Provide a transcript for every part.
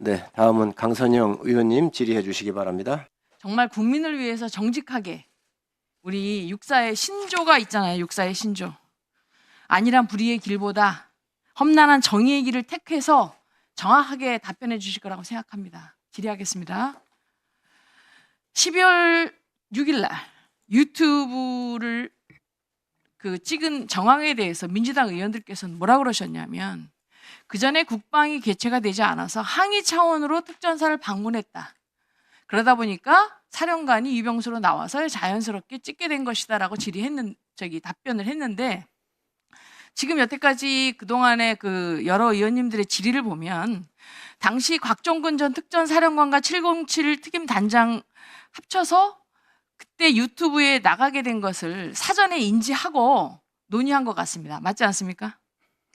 네, 다음은 강선영 의원님 질의해 주시기 바랍니다. 정말 국민을 위해서 정직하게 우리 육사의 신조가 있잖아요. 육사의 신조. 안일한 불의의 길보다 험난한 정의의 길을 택해서 정확하게 답변해 주실 거라고 생각합니다. 질의하겠습니다. 12월 6일 날 유튜브를 찍은 정황에 대해서 민주당 의원들께서는 뭐라고 그러셨냐면 그 전에 국방이 개최가 되지 않아서 항의 차원으로 특전사를 방문했다. 그러다 보니까 사령관이 유병수로 나와서 자연스럽게 찍게 된 것이다라고 답변을 했는데 지금 여태까지 그동안의 여러 의원님들의 질의를 보면 당시 곽종근 전 특전사령관과 707 특임단장 합쳐서 그때 유튜브에 나가게 된 것을 사전에 인지하고 논의한 것 같습니다. 맞지 않습니까?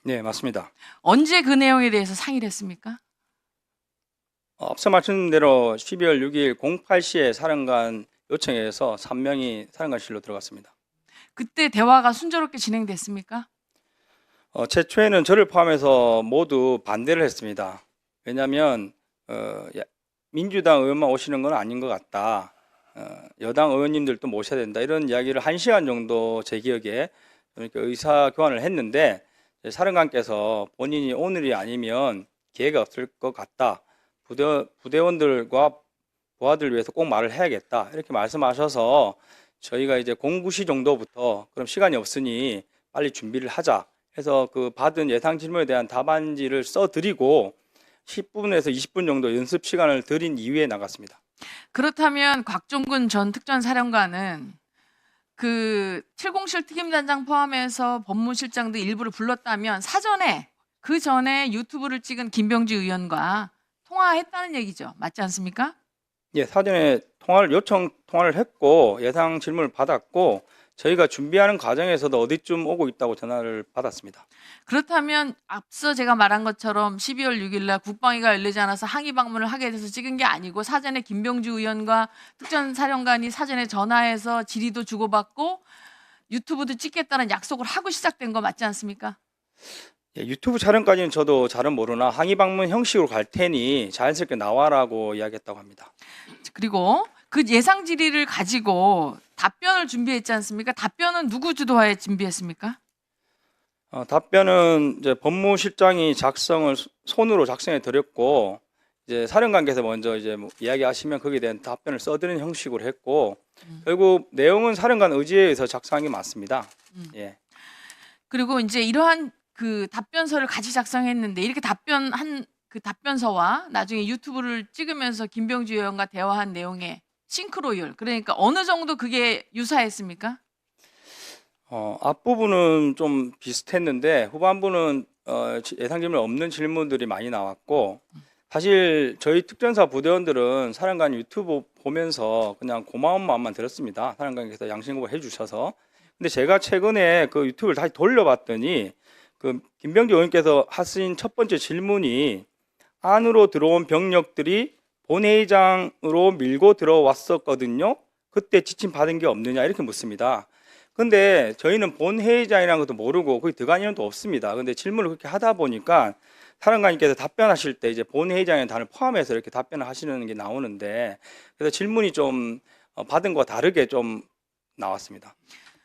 네, 맞습니다. 언제 그 내용에 대해서 상의를 했습니까? 앞서 말씀드린 대로 12월 6일 08시에 사령관 요청에서 3명이 사령관실로 들어갔습니다. 그때 대화가 순조롭게 진행됐습니까? 최초에는 저를 포함해서 모두 반대를 했습니다. 왜냐하면 민주당 의원만 오시는 건 아닌 것 같다. 여당 의원님들도 모셔야 된다. 이런 이야기를 1시간 정도 제 기억에 이렇게 의사 교환을 했는데 사령관께서 본인이 오늘이 아니면 기회가 없을 것 같다. 부대원들과 부하들을 위해서 꼭 말을 해야겠다. 이렇게 말씀하셔서 저희가 이제 09시 정도부터 그럼 시간이 없으니 빨리 준비를 하자 해서 그 받은 예상 질문에 대한 답안지를 써드리고 10분에서 20분 정도 연습 시간을 드린 이후에 나갔습니다. 그렇다면 곽종근 전 특전사령관은 707 특임단장 포함해서 법무실장도 일부를 불렀다면 그 전에 유튜브를 찍은 김병지 의원과 통화했다는 얘기죠. 맞지 않습니까? 예, 사전에 요청 통화를 했고 예상 질문을 받았고 저희가 준비하는 과정에서도 어디쯤 오고 있다고 전화를 받았습니다. 그렇다면 앞서 제가 말한 것처럼 12월 6일 날 국방위가 열리지 않아서 항의 방문을 하게 돼서 찍은 게 아니고 사전에 김병주 의원과 특전사령관이 사전에 전화해서 질의도 주고받고 유튜브도 찍겠다는 약속을 하고 시작된 거 맞지 않습니까? 예, 유튜브 촬영까지는 저도 잘은 모르나 항의 방문 형식으로 갈 테니 자연스럽게 나와라고 이야기했다고 합니다. 그리고 그 예상 질의를 가지고 답변을 준비했지 않습니까? 답변은 누구 주도하에 준비했습니까? 답변은 이제 법무실장이 손으로 작성해 드렸고 이제 사령관께서 먼저 이제 이야기하시면 거기에 대한 답변을 써드리는 형식으로 했고 결국 내용은 사령관 의지에 의해서 작성한 게 맞습니다. 예. 그리고 이제 이러한 답변서를 같이 작성했는데 이렇게 답변한 답변서와 나중에 유튜브를 찍으면서 김병주 의원과 대화한 내용의 싱크로율, 그러니까 어느 정도 그게 유사했습니까? 앞부분은 좀 비슷했는데 후반부는 예상 질문 없는 질문들이 많이 나왔고 사실 저희 특전사 부대원들은 사령관 유튜브 보면서 그냥 고마운 마음만 들었습니다. 사령관께서 양심고발 해주셔서. 근데 제가 최근에 그 유튜브를 다시 돌려봤더니 김병주 의원께서 하신 첫 번째 질문이 안으로 들어온 병력들이 본회의장으로 밀고 들어왔었거든요. 그때 지침 받은 게 없느냐 이렇게 묻습니다. 근데 저희는 본회의장이라는 것도 모르고 거기 들어간 인원도 없습니다. 근데 질문을 그렇게 하다 보니까 사령관님께서 답변하실 때 이제 본회의장의 단을 포함해서 이렇게 답변을 하시는 게 나오는데 그래서 질문이 좀 받은 거와 다르게 좀 나왔습니다.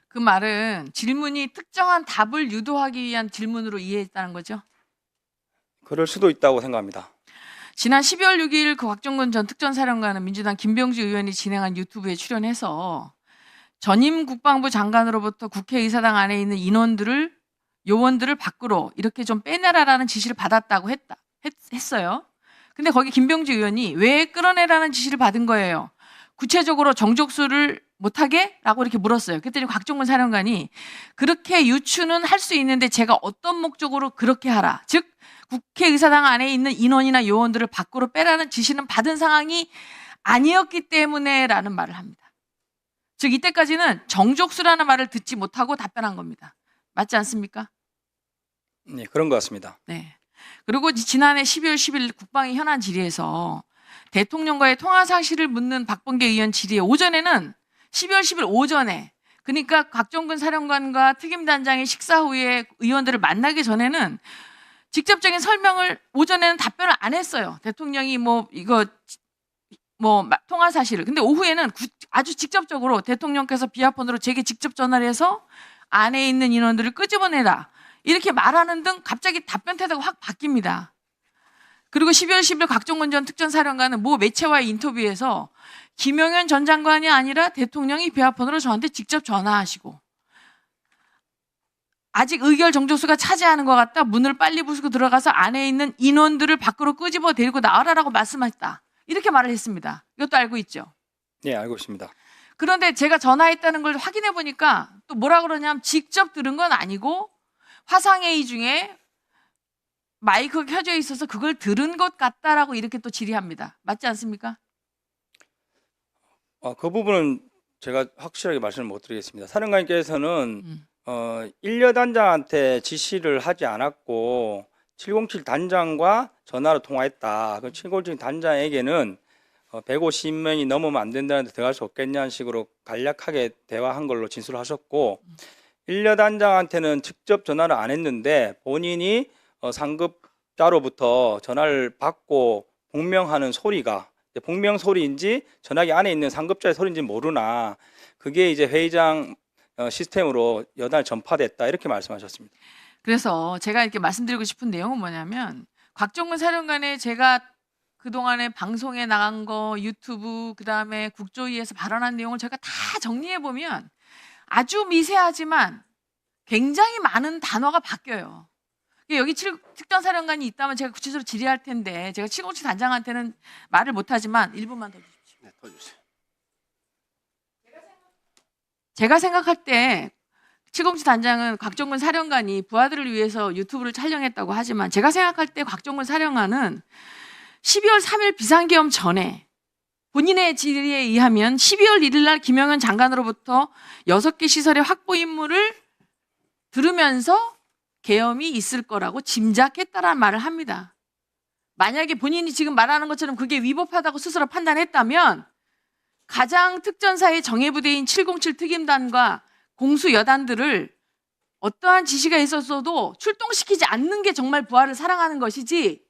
그 말은 질문이 특정한 답을 유도하기 위한 질문으로 이해했다는 거죠? 그럴 수도 있다고 생각합니다. 지난 12월 6일 곽종근 전 특전사령관은 민주당 김병주 의원이 진행한 유튜브에 출연해서 전임 국방부 장관으로부터 국회의사당 안에 있는 요원들을 밖으로 이렇게 좀 빼내라라는 지시를 받았다고 했어요. 근데 거기 김병주 의원이 왜 끌어내라는 지시를 받은 거예요? 구체적으로 정족수를 못하게? 라고 이렇게 물었어요. 그랬더니 곽종근 사령관이 그렇게 유추는 할 수 있는데 제가 어떤 목적으로 그렇게 하라. 즉 국회의사당 안에 있는 인원이나 요원들을 밖으로 빼라는 지시는 받은 상황이 아니었기 때문에 라는 말을 합니다. 즉 이때까지는 정족수라는 말을 듣지 못하고 답변한 겁니다. 맞지 않습니까? 네, 그런 것 같습니다. 네. 그리고 지난해 12월 10일 국방위 현안 질의에서 대통령과의 통화 사실을 묻는 박범계 의원 질의에 오전에는 12월 10일 오전에 그러니까 곽종근 사령관과 특임단장이 식사 후에 의원들을 만나기 전에는 직접적인 설명을 오전에는 답변을 안 했어요. 대통령이 뭐 이거 통화 사실을. 근데 오후에는 아주 직접적으로 대통령께서 비아폰으로 제게 직접 전화를 해서 안에 있는 인원들을 끄집어내라. 이렇게 말하는 등 갑자기 답변 태도가 확 바뀝니다. 그리고 12월 10일 곽종근 전 특전사령관은 모 매체와의 인터뷰에서 김용현 전 장관이 아니라 대통령이 비아폰으로 저한테 직접 전화하시고 아직 의결 정족수가 차지하는 것 같다. 문을 빨리 부수고 들어가서 안에 있는 인원들을 밖으로 끄집어 데리고 나와라라고 말씀하셨다. 이렇게 말을 했습니다. 이것도 알고 있죠? 네, 알고 있습니다. 그런데 제가 전화했다는 걸 확인해 보니까 또 뭐라 그러냐면 직접 들은 건 아니고 화상회의 중에 마이크가 켜져 있어서 그걸 들은 것 같다라고 이렇게 또 질의합니다. 맞지 않습니까? 그 부분은 제가 확실하게 말씀을 못 드리겠습니다. 사령관께서는 1려 단장한테 지시를 하지 않았고 707 단장과 전화로 통화했다. 그 707 단장에게는 150명이 넘으면 안 된다는데 들어갈 수 없겠냐는 식으로 간략하게 대화한 걸로 진술하셨고 1려 단장한테는 직접 전화를 안 했는데 본인이 상급자로부터 전화를 받고 복명하는 소리가 복명 소리인지 전화기 안에 있는 상급자의 소리인지 모르나 그게 이제 회의장 시스템으로 여단에 전파됐다 이렇게 말씀하셨습니다. 그래서 제가 이렇게 말씀드리고 싶은 내용은 뭐냐면 곽종근 사령관의 제가 그동안에 방송에 나간 거 유튜브 그다음에 국조위에서 발언한 내용을 제가 다 정리해 보면 아주 미세하지만 굉장히 많은 단어가 바뀌어요. 여기 특전사령관이 있다면 제가 구체적으로 질의할 텐데 제가 707 단장한테는 말을 못하지만 1분만 더 주십시오. 네, 더 주세요. 제가 생각할 때 707 단장은 곽종근 사령관이 부하들을 위해서 유튜브를 촬영했다고 하지만 제가 생각할 때 곽종근 사령관은 12월 3일 비상계엄 전에 본인의 질의에 의하면 12월 1일 날 김영현 장관으로부터 6개 시설의 확보 임무를 들으면서 계엄이 있을 거라고 짐작했다라는 말을 합니다. 만약에 본인이 지금 말하는 것처럼 그게 위법하다고 스스로 판단했다면 가장 특전사의 정예부대인 707 특임단과 공수 여단들을 어떠한 지시가 있었어도 출동시키지 않는 게 정말 부하를 사랑하는 것이지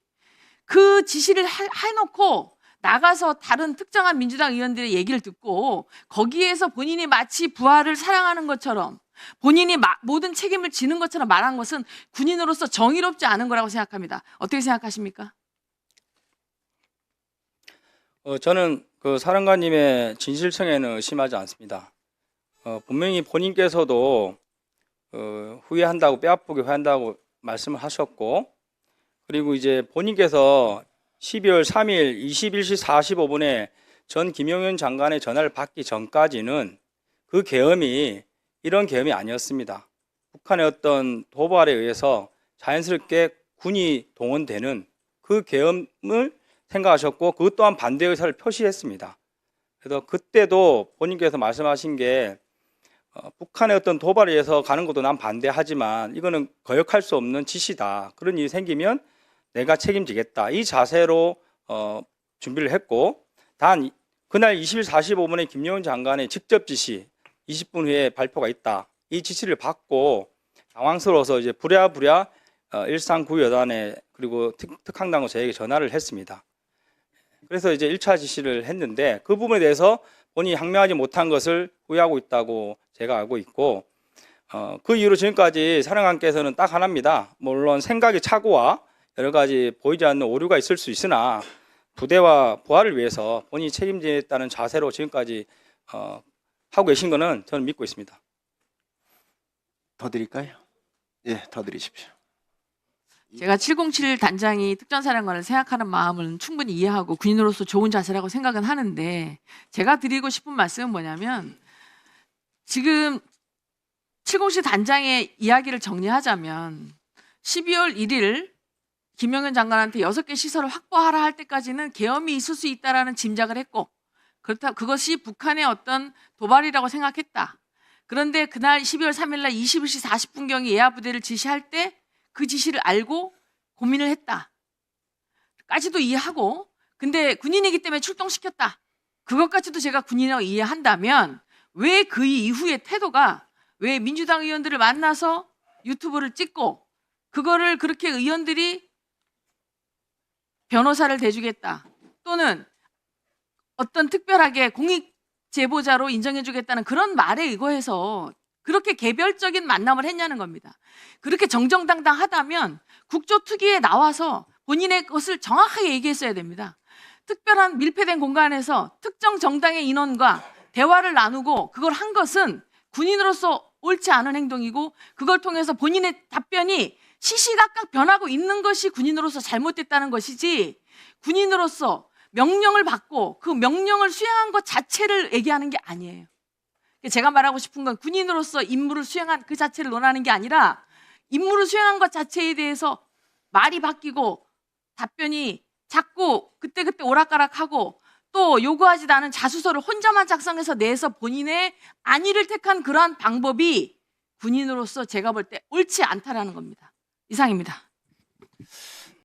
그 지시를 해놓고 나가서 다른 특정한 민주당 의원들의 얘기를 듣고 거기에서 본인이 마치 부하를 사랑하는 것처럼 본인이 모든 책임을 지는 것처럼 말한 것은 군인으로서 정의롭지 않은 거라고 생각합니다. 어떻게 생각하십니까? 저는 그 사령관님의 진실성에는 의심하지 않습니다. 분명히 본인께서도 후회한다고 뼈아프게 후회한다고 말씀을 하셨고 그리고 이제 본인께서 12월 3일 21시 45분에 전 김용현 장관의 전화를 받기 전까지는 그 계엄이 이런 계엄이 아니었습니다. 북한의 어떤 도발에 의해서 자연스럽게 군이 동원되는 그 계엄을 생각하셨고 그것 또한 반대 의사를 표시했습니다. 그래서 그때도 본인께서 말씀하신 게 북한의 어떤 도발에 의해서 가는 것도 난 반대하지만 이거는 거역할 수 없는 지시다. 그런 일이 생기면 내가 책임지겠다. 이 자세로 준비를 했고 단 그날 20일 45분에 김용현 장관의 직접 지시 20분 후에 발표가 있다. 이 지시를 받고 당황스러워서 이제 부랴부랴 일상구여단에 그리고 특항당과 저에게 전화를 했습니다. 그래서 이제 1차 지시를 했는데 그 부분에 대해서 본인이 항명하지 못한 것을 후회하고 있다고 제가 알고 있고 그 이후로 지금까지 사령관께서는 딱 하나입니다. 물론 생각의 착오와 여러 가지 보이지 않는 오류가 있을 수 있으나 부대와 부하를 위해서 본인이 책임지겠다는 자세로 지금까지 하고 계신 거는 저는 믿고 있습니다. 더 드릴까요? 예, 더 드리십시오. 제가 707 단장이 특전사령관을 생각하는 마음은 충분히 이해하고 군인으로서 좋은 자세라고 생각은 하는데 제가 드리고 싶은 말씀은 뭐냐면 지금 707 단장의 이야기를 정리하자면 12월 1일 김영현 장관한테 6개 시설을 확보하라 할 때까지는 계엄이 있을 수 있다라는 짐작을 했고 그것이 북한의 어떤 도발이라고 생각했다. 그런데 그날 12월 3일 날 21시 40분경에 예하 부대를 지시할 때 그 지시를 알고 고민을 했다. 까지도 이해하고 근데 군인이기 때문에 출동시켰다. 그것까지도 제가 군인이라고 이해한다면 왜 그 이후의 태도가 왜 민주당 의원들을 만나서 유튜브를 찍고 그거를 그렇게 의원들이 변호사를 대주겠다 또는 어떤 특별하게 공익 제보자로 인정해주겠다는 그런 말에 의거해서 그렇게 개별적인 만남을 했냐는 겁니다. 그렇게 정정당당하다면 국조특위에 나와서 본인의 것을 정확하게 얘기했어야 됩니다. 특별한 밀폐된 공간에서 특정 정당의 인원과 대화를 나누고 그걸 한 것은 군인으로서 옳지 않은 행동이고 그걸 통해서 본인의 답변이 시시각각 변하고 있는 것이 군인으로서 잘못됐다는 것이지 군인으로서 명령을 받고 그 명령을 수행한 것 자체를 얘기하는 게 아니에요. 제가 말하고 싶은 건 군인으로서 임무를 수행한 그 자체를 논하는 게 아니라 임무를 수행한 것 자체에 대해서 말이 바뀌고 답변이 자꾸 그때그때 오락가락하고 또 요구하지도 않은 자수서를 혼자만 작성해서 내서 본인의 안위를 택한 그러한 방법이 군인으로서 제가 볼 때 옳지 않다라는 겁니다. 이상입니다.